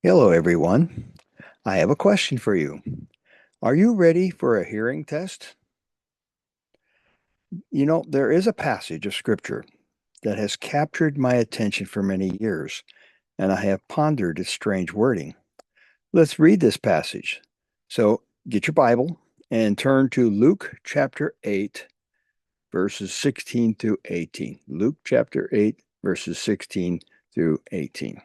Hello, everyone. I have a question for you. Are you ready for a hearing test? There is a passage of scripture that has captured my attention for many years, and I have pondered its strange wording. Let's read this passage. So get your Bible and turn to Luke chapter 8, verses 16 through 18. Luke chapter 8, verses 16 through 18.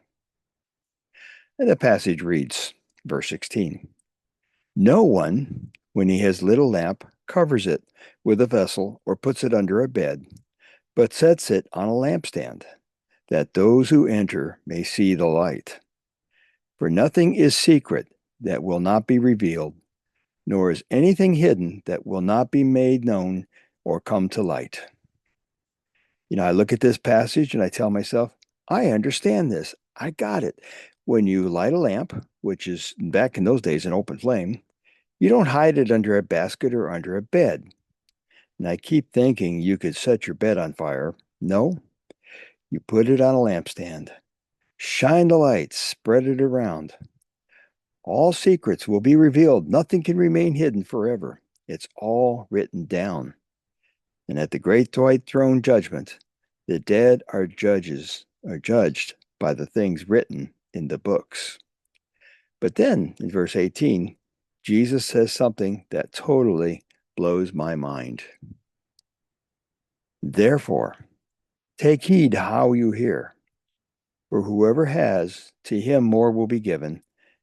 And the passage reads, verse 16. No one, when he has lit a lamp, covers it with a vessel or puts it under a bed, but sets it on a lampstand, that those who enter may see the light. For nothing is secret that will not be revealed, nor is anything hidden that will not be made known or come to light. I look at this passage and I tell myself, I understand this. I got it. When you light a lamp, which is back in those days an open flame, you don't hide it under a basket or under a bed. And I keep thinking you could set your bed on fire. No, you put it on a lampstand. Shine the light, spread it around. All secrets will be revealed. Nothing can remain hidden forever. It's all written down. And at the great white throne judgment, the dead are judged by the things written in the books. But then in verse 18, Jesus says something that totally blows my mind. Therefore, take heed how you hear, for whoever has, to him more will be given,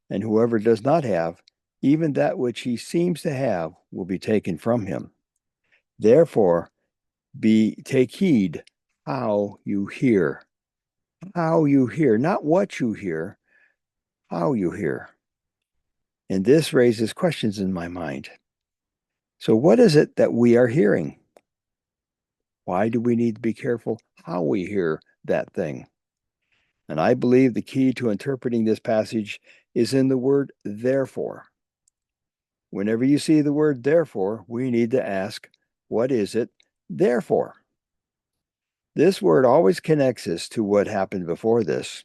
and whoever does not have, even that which he seems to have will be taken from him. Therefore, take heed how you hear, not what you hear, how you hear. And this raises questions in my mind. So, what is it that we are hearing? Why do we need to be careful how we hear that thing? And I believe the key to interpreting this passage is in the word therefore. Whenever you see the word therefore, we need to ask, what is it therefore? This word always connects us to what happened before this.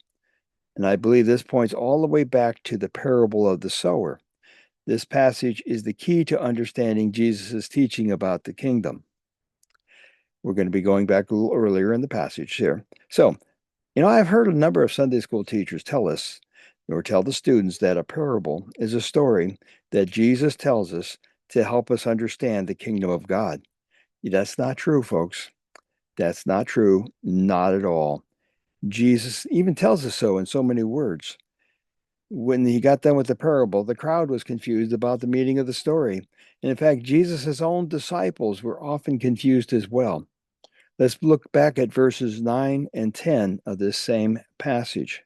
And I believe this points all the way back to the parable of the sower. This passage is the key to understanding Jesus' teaching about the kingdom. We're going to be going back a little earlier in the passage here. So, I've heard a number of Sunday school teachers tell us or tell the students that a parable is a story that Jesus tells us to help us understand the kingdom of God. That's not true, folks. That's not true. Not at all. Jesus even tells us so in so many words. When he got done with the parable, the crowd was confused about the meaning of the story. And in fact, Jesus' own disciples were often confused as well. Let's look back at verses 9 and 10 of this same passage.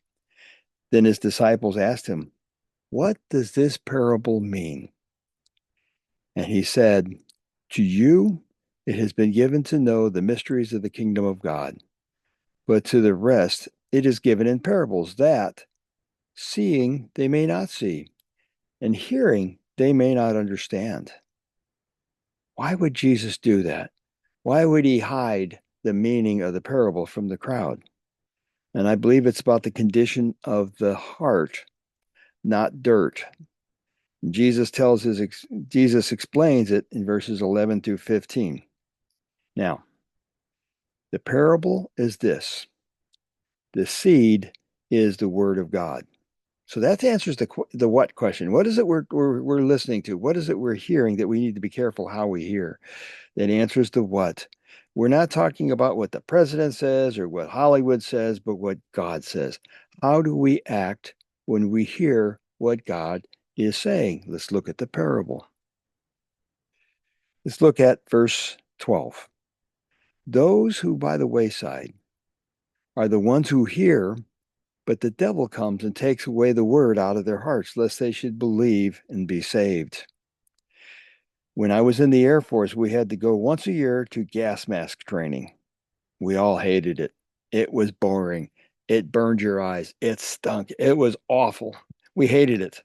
Then his disciples asked him, what does this parable mean? And he said, to you it has been given to know the mysteries of the kingdom of God, but to the rest it is given in parables, that seeing they may not see, and hearing they may not understand. Why would Jesus do that? Why would he hide the meaning of the parable from the crowd? And I believe it's about the condition of the heart, not dirt. Jesus explains it in verses 11 through 15. Now, the parable is this: the seed is the word of God. So that answers the what question. What is it we're listening to? What is it we're hearing that we need to be careful how we hear? That answers the what. We're not talking about what the president says or what Hollywood says, but what God says. How do we act when we hear what God is saying? Let's look at the parable. Let's look at verse 12. Those who by the wayside are the ones who hear, but the devil comes and takes away the word out of their hearts, lest they should believe and be saved. When I was in the Air Force, we had to go once a year to gas mask training. We all hated it. It was boring. It burned your eyes. It stunk. It was awful. We hated it.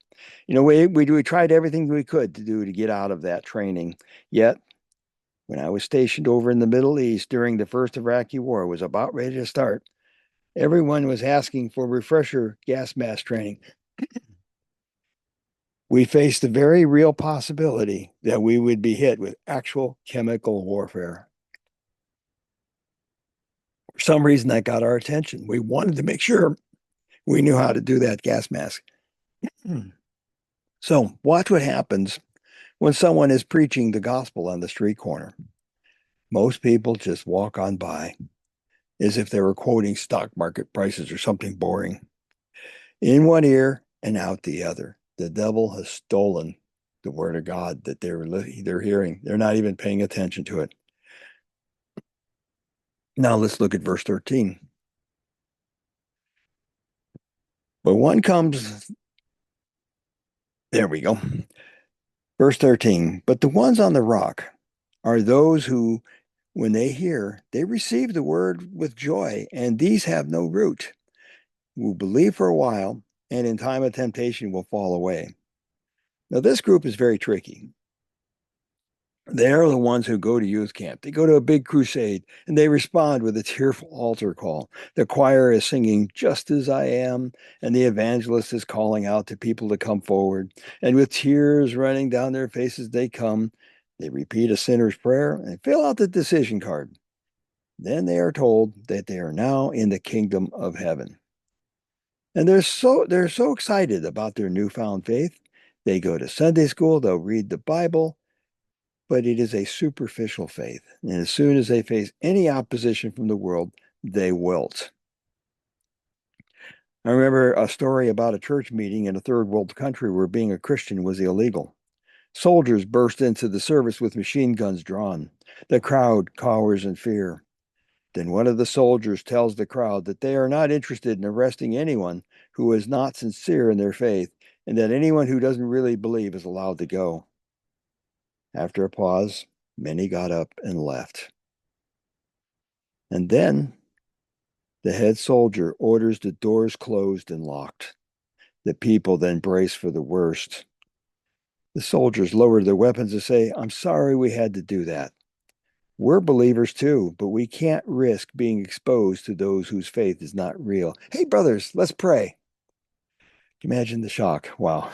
We tried everything we could to do to get out of that training. Yet, when I was stationed over in the Middle East during the first Iraqi war, was about ready to start, everyone was asking for refresher gas mask training. We face the very real possibility that we would be hit with actual chemical warfare. For some reason, that got our attention. We wanted to make sure we knew how to do that gas mask. So, watch what happens when someone is preaching the gospel on the street corner. Most people just walk on by as if they were quoting stock market prices or something boring. In one ear and out the other. The devil has stolen the word of God that they're hearing. They're not even paying attention to it. Now let's look at verse 13. But one comes, there we go. Verse 13. But the ones on the rock are those who, when they hear, they receive the word with joy, and these have no root, who believe for a while, and in time of temptation will fall away. Now, this group is very tricky. They're the ones who go to youth camp. They go to a big crusade and they respond with a tearful altar call. The choir is singing Just as I Am, and the evangelist is calling out to people to come forward. And with tears running down their faces, they come. They repeat a sinner's prayer and fill out the decision card. Then they are told that they are now in the kingdom of heaven. And they're so excited about their newfound faith. They go to Sunday school, they'll read the Bible, but it is a superficial faith. And as soon as they face any opposition from the world, they wilt. I remember a story about a church meeting in a third world country where being a Christian was illegal. Soldiers burst into the service with machine guns drawn. The crowd cowers in fear. Then one of the soldiers tells the crowd that they are not interested in arresting anyone who is not sincere in their faith, and that anyone who doesn't really believe is allowed to go. After a pause, many got up and left. And then the head soldier orders the doors closed and locked. The people then brace for the worst. The soldiers lowered their weapons and say, I'm sorry we had to do that. We're believers too, but we can't risk being exposed to those whose faith is not real. Hey, brothers, let's pray. Imagine the shock. Wow.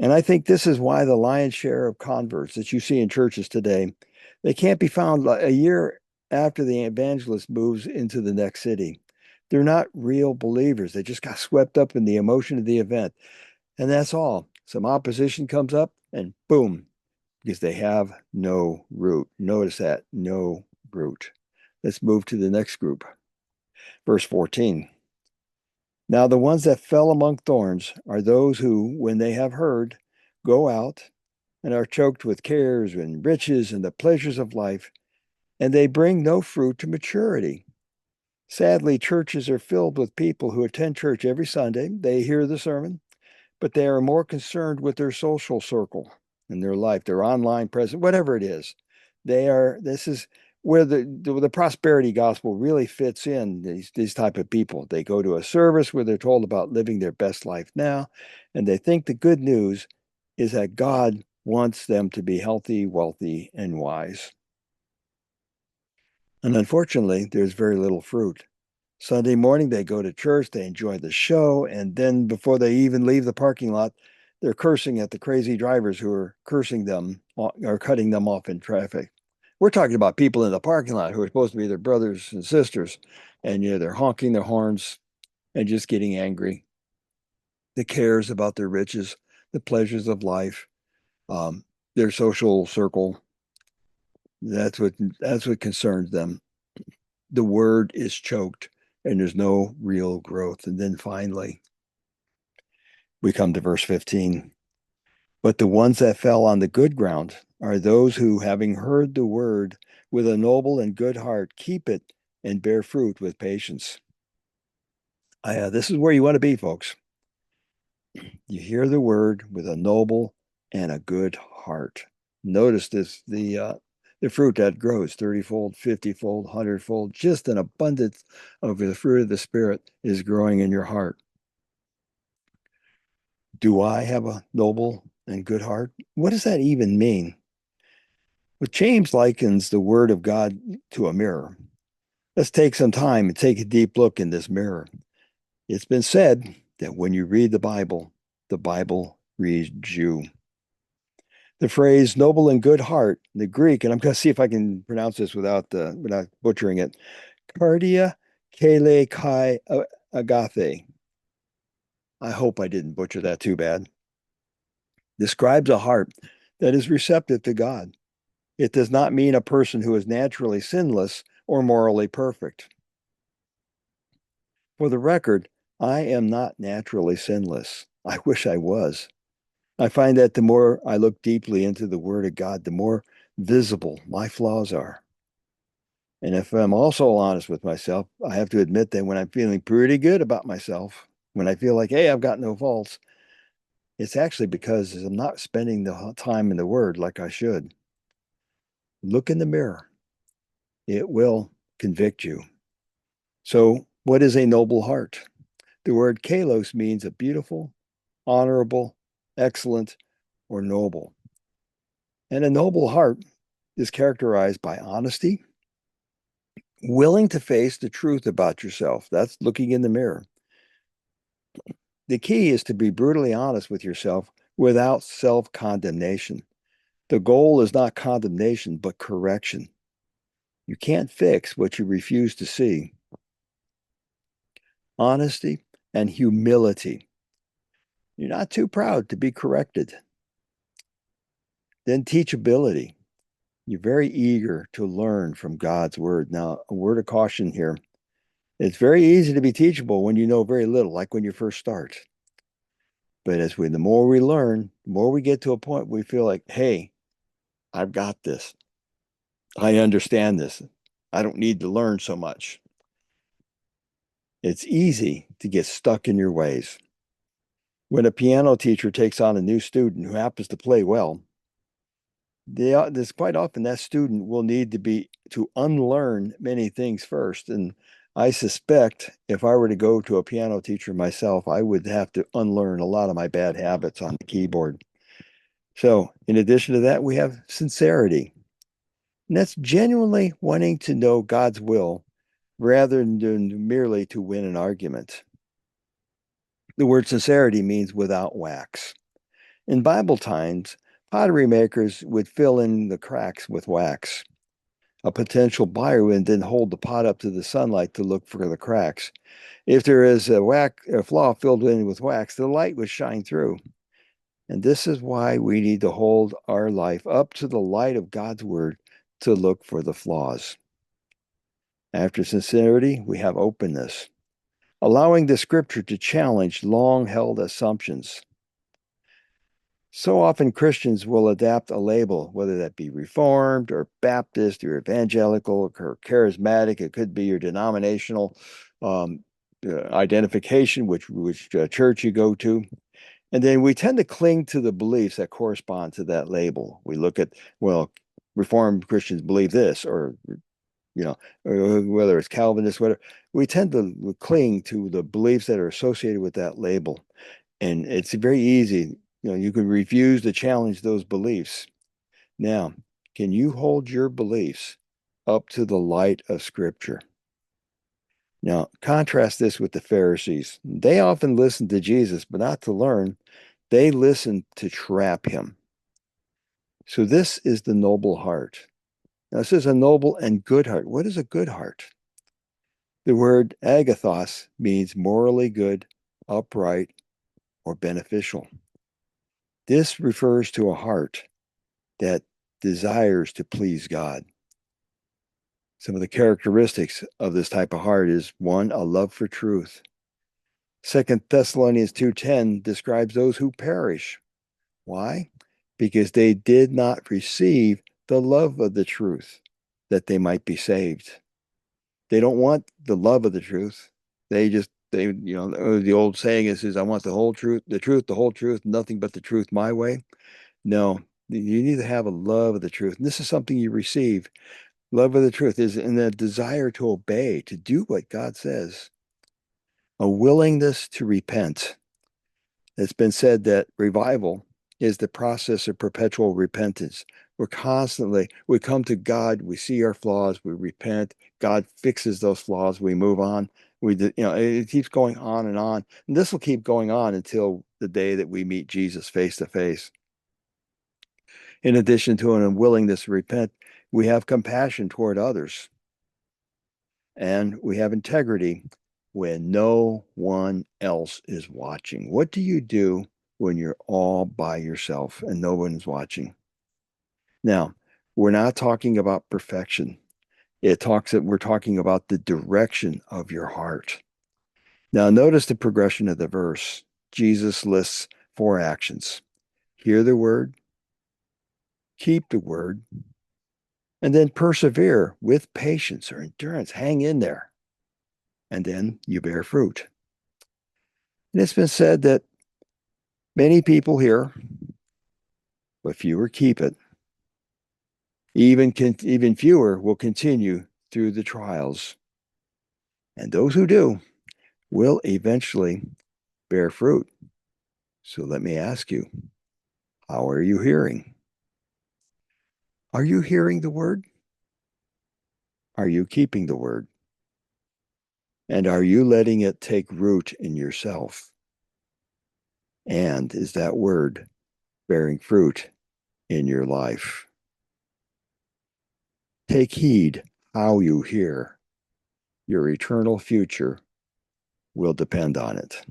And I think this is why the lion's share of converts that you see in churches today, they can't be found a year after the evangelist moves into the next city. They're not real believers. They just got swept up in the emotion of the event. And that's all. Some opposition comes up and boom, because they have no root. Notice that, no root. Let's move to the next group. Verse 14. Now, the ones that fell among thorns are those who, when they have heard, go out and are choked with cares and riches and the pleasures of life, and they bring no fruit to maturity. Sadly, churches are filled with people who attend church every Sunday. They hear the sermon, but they are more concerned with their social circle in their life, their online presence, whatever it is. This is where the prosperity gospel really fits in these type of people. They go to a service where they're told about living their best life now, and they think the good news is that God wants them to be healthy, wealthy, and wise. And unfortunately, there's very little fruit. Sunday morning, they go to church, they enjoy the show, and then before they even leave the parking lot, they're cursing at the crazy drivers who are cursing them or cutting them off in traffic. We're talking about people in the parking lot who are supposed to be their brothers and sisters, and they're honking their horns and just getting angry. The cares about their riches, the pleasures of life, their social circle. That's what concerns them. The word is choked and there's no real growth. And then finally, we come to verse 15. But the ones that fell on the good ground are those who, having heard the word with a noble and good heart, keep it and bear fruit with patience. This is where you want to be, folks. You hear the word with a noble and a good heart. Notice this, the fruit that grows 30-fold, 50-fold, 100-fold, just an abundance of the fruit of the Spirit is growing in your heart. Do I have a noble and good heart? What does that even mean? Well, James likens the word of God to a mirror. Let's take some time and take a deep look in this mirror. It's been said that when you read the Bible reads you. The phrase noble and good heart, the Greek, and I'm going to see if I can pronounce this without butchering it. Cardia kele kai agathe. I hope I didn't butcher that too bad. Describes a heart that is receptive to God. It does not mean a person who is naturally sinless or morally perfect. For the record, I am not naturally sinless. I wish I was. I find that the more I look deeply into the Word of God, the more visible my flaws are. And if I'm also honest with myself, I have to admit that when I'm feeling pretty good about myself, when I feel like, hey, I've got no faults, it's actually because I'm not spending the time in the Word like I should. Look in the mirror, it will convict you. So, what is a noble heart? The word kalos means a beautiful, honorable, excellent, or noble. And a noble heart is characterized by honesty, willing to face the truth about yourself. That's looking in the mirror. The key is to be brutally honest with yourself without self condemnation. The goal is not condemnation, but correction. You can't fix what you refuse to see. Honesty and humility. You're not too proud to be corrected. Then teachability. You're very eager to learn from God's word. Now, a word of caution here. It's very easy to be teachable when you know very little, like when you first start. But the more we learn, the more we get to a point we feel like, hey, I've got this. I understand this. I don't need to learn so much. It's easy to get stuck in your ways. When a piano teacher takes on a new student who happens to play well, there's quite often that student will need to unlearn many things first. And I suspect if I were to go to a piano teacher myself, I would have to unlearn a lot of my bad habits on the keyboard. So, in addition to that, we have sincerity. And that's genuinely wanting to know God's will rather than merely to win an argument. The word sincerity means without wax. In Bible times, pottery makers would fill in the cracks with wax. A potential buyer would then hold the pot up to the sunlight to look for the cracks. If there is a flaw filled in with wax, the light would shine through. And this is why we need to hold our life up to the light of God's word to look for the flaws. After sincerity, we have openness, allowing the scripture to challenge long held assumptions. So often Christians will adapt a label, whether that be Reformed or Baptist or evangelical or charismatic. It could be your denominational identification, which church you go to. And then we tend to cling to the beliefs that correspond to that label. We look at, well, Reformed Christians believe this, or or whether it's Calvinist, whatever. We tend to cling to the beliefs that are associated with that label. And it's very easy. You can refuse to challenge those beliefs. Now, can you hold your beliefs up to the light of Scripture? Now, contrast this with the Pharisees. They often listened to Jesus, but not to learn. They listened to trap him. So this is the noble heart. Now, this is a noble and good heart. What is a good heart? The word agathos means morally good, upright, or beneficial. This refers to a heart that desires to please God. Some of the characteristics of this type of heart is one, a love for truth. 2 Thessalonians 2:10 describes those who perish. Why? Because they did not receive the love of the truth that they might be saved. They don't want the love of the truth. The old saying is I want the whole truth, the whole truth, nothing but the truth my way. No, you need to have a love of the truth. And this is something you receive. Love of the truth is in the desire to obey, to do what God says, a willingness to repent. It's been said that revival is the process of perpetual repentance. We come to God, we see our flaws, we repent, God fixes those flaws, we move on. It keeps going on. And this will keep going on until the day that we meet Jesus face to face. In addition to an unwillingness to repent, we have compassion toward others, and we have integrity when no one else is watching. What do you do when you're all by yourself and no one's watching? Now, we're not talking about perfection. We're talking about the direction of your heart. Now, notice the progression of the verse. Jesus lists 4 actions: hear the word, keep the word, and then persevere with patience or endurance. Hang in there. And then you bear fruit. And it's been said that many people hear, but fewer keep it. Even fewer will continue through the trials. And those who do will eventually bear fruit. So let me ask you, how are you hearing? Are you hearing the word? Are you keeping the word? And are you letting it take root in yourself? And is that word bearing fruit in your life? Take heed how you hear. Your eternal future will depend on it.